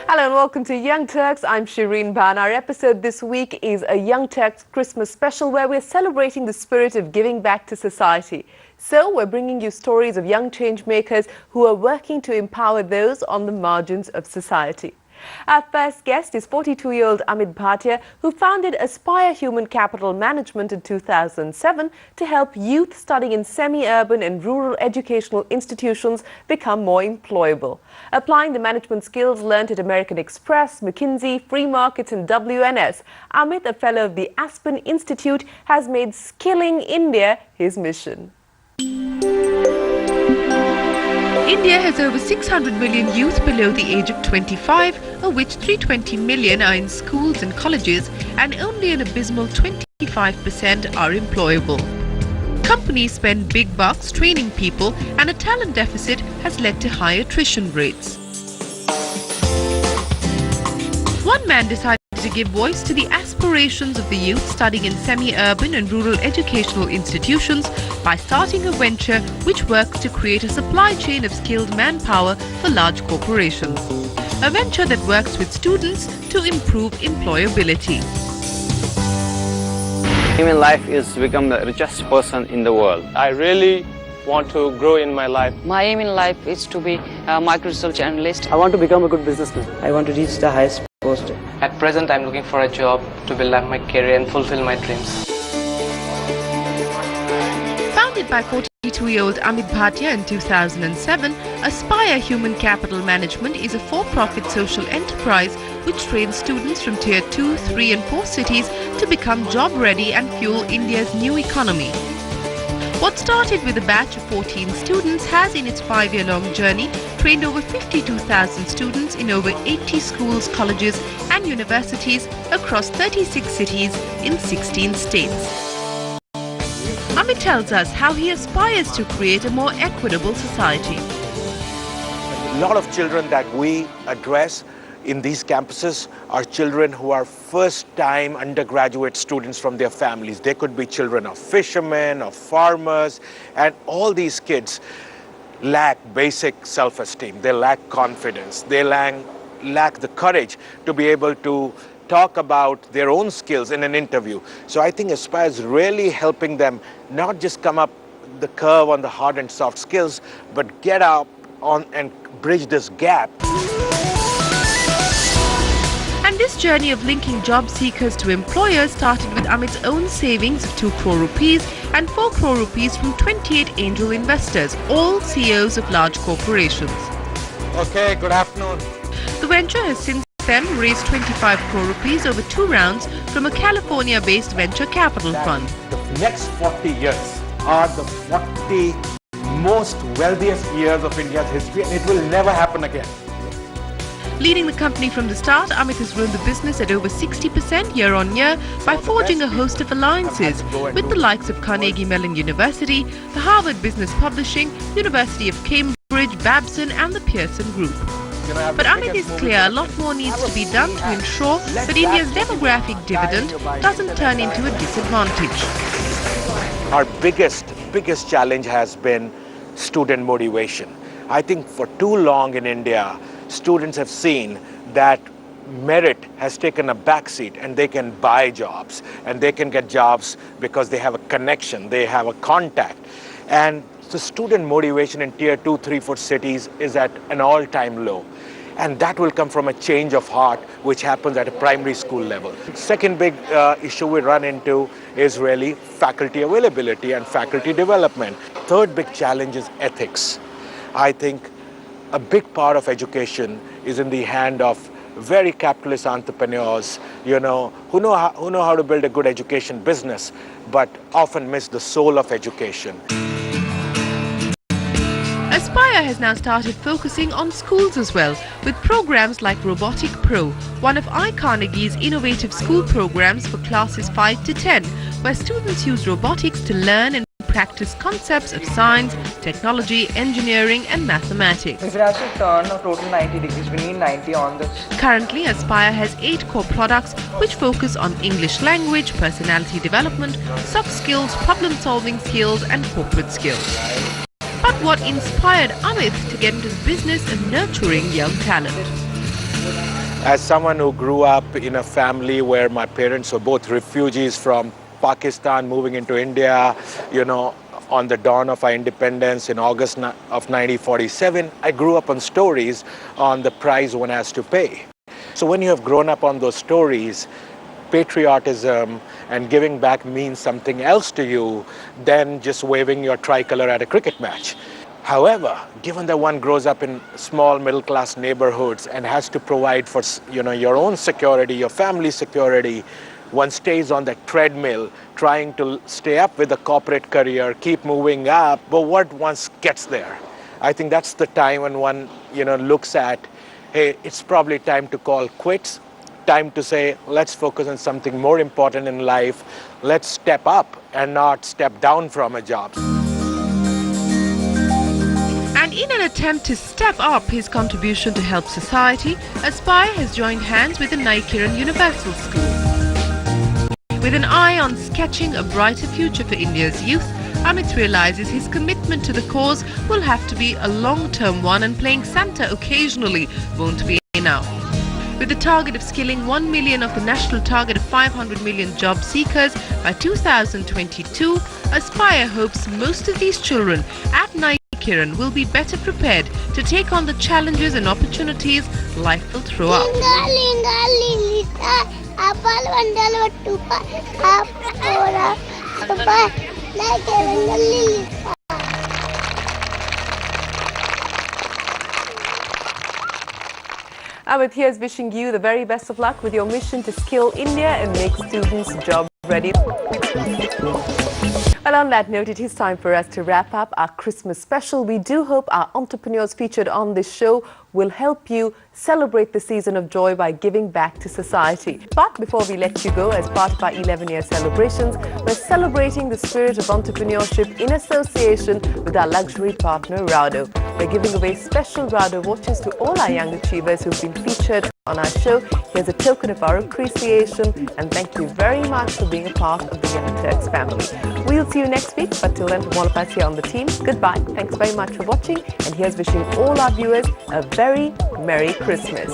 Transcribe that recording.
Hello and welcome to Young Turks. I'm Shireen Bhan. Our episode this week is a Young Turks Christmas special where we're celebrating the spirit of giving back to society. So we're bringing you stories of young change makers who are working to empower those on the margins of society. Our first guest is 42-year-old MrAmiBhatia, who founded Aspire Human Capital Management in 2007 to help youth studying in semi-urban and rural educational institutions become more employable. Applying the management skills learned at American Express, McKinsey, Free Markets and WNS, Amit, a fellow of the Aspen Institute, has made skilling India his mission. India has over 600 million youth below the age of 25, of which 320 million are in schools and colleges, and only an abysmal 25% are employable. Companies spend big bucks training people, and a talent deficit has led to high attrition rates. One man decided to give voice to the aspirations of the youth studying in semi-urban and rural educational institutions by starting a venture which works to create a supply chain of skilled manpower for large corporations. A venture that works with students to improve employability. My aim in life is to become the richest person in the world. I really want to grow in my life. My aim in life is to be a micro-research analyst. I want to become a good businessman. I want to reach the highest post. At present, I'm looking for a job to build up my career and fulfill my dreams. Founded by 42-year-old MrAmiBhatia in 2007, Aspire Human Capital Management is a for-profit social enterprise which trains students from Tier 2, 3 and 4 cities to become job-ready and fuel India's new economy. What started with a batch of 14 students has in its 5-year-long journey trained over 52,000 students in over 80 schools, colleges and universities across 36 cities in 16 states. Amit tells us how he aspires to create a more equitable society. A lot of children that we address in these campuses are children who are first-time undergraduate students from their families. They could be children of fishermen, of farmers, and all these kids lack basic self-esteem. They lack confidence. They lack the courage to be able to talk about their own skills in an interview. So I think Aspire is really helping them not just come up the curve on the hard and soft skills, but get up on and bridge this gap. And this journey of linking job seekers to employers started with Amit's own savings of 2 crore rupees and 4 crore rupees from 28 angel investors, all CEOs of large corporations. Okay, good afternoon. The venture has since then raised 25 crore rupees over 2 rounds from a California-based venture capital fund. The next 40 years are the 40 most wealthiest years of India's history, and it will never happen again. Leading the company from the start, Amit has grown the business at over 60% year-on-year by forging a host of alliances with the likes of Carnegie Mellon University, the Harvard Business Publishing, University of Cambridge, Babson and the Pearson Group. But Amit is clear a lot more needs to be done to ensure that India's demographic dividend doesn't turn into a disadvantage. Our biggest challenge has been student motivation. I think for too long in India, students have seen that merit has taken a backseat and they can buy jobs and they can get jobs because they have a connection, they have a contact. And the student motivation in Tier 2, 3, 4 cities is at an all-time low. And that will come from a change of heart which happens at a primary school level. Second big issue we run into is really faculty availability and faculty development. Third big challenge is ethics. I think a big part of education is in the hand of very capitalist entrepreneurs, who know how to build a good education business, but often miss the soul of education. Aspire has now started focusing on schools as well, with programs like Robotic Pro, one of iCarnegie's innovative school programs for classes 5 to 10, where students use robotics to learn and practice concepts of science, technology, engineering and mathematics. If it has to turn a total 90 degrees, we need 90 on this. Currently, Aspire has 8 core products which focus on English language, personality development, soft skills, problem-solving skills and corporate skills. But what inspired Amit to get into the business of nurturing young talent? As someone who grew up in a family where my parents were both refugees from Pakistan moving into India, on the dawn of our independence in August of 1947, I grew up on stories on the price one has to pay. So when you have grown up on those stories, patriotism and giving back means something else to you than just waving your tricolor at a cricket match. However, given that one grows up in small middle-class neighborhoods and has to provide for your own security, your family's security, one stays on that treadmill trying to stay up with the corporate career, keep moving up, but what once gets there? I think that's the time when one looks at, hey, it's probably time to call quits, time to say, let's focus on something more important in life, let's step up and not step down from a job. And in an attempt to step up his contribution to help society, Aspire has joined hands with the Naikiran Universal School. With an eye on sketching a brighter future for India's youth, Amit realizes his commitment to the cause will have to be a long-term one, and playing Santa occasionally won't be enough. With the target of skilling 1 million of the national target of 500 million job seekers by 2022, Aspire hopes most of these children at Naikiran will be better prepared to take on the challenges and opportunities life will throw up. Amit, here's wishing you the very best of luck with your mission to skill India and make students job ready. Well, on that note, it is time for us to wrap up our Christmas special. We do hope our entrepreneurs featured on this show will help you celebrate the season of joy by giving back to society. But before we let you go, as part of our 11-year celebrations, we're celebrating the spirit of entrepreneurship in association with our luxury partner, Rado. We're giving away special Rado watches to all our young achievers who've been featured on our show. Here's a token of our appreciation, and thank you very much for being a part of the YoungTurks family. We'll see you next week, but till then, from all of us here on the team, goodbye. Thanks very much for watching, and here's wishing all our viewers a very Merry Christmas.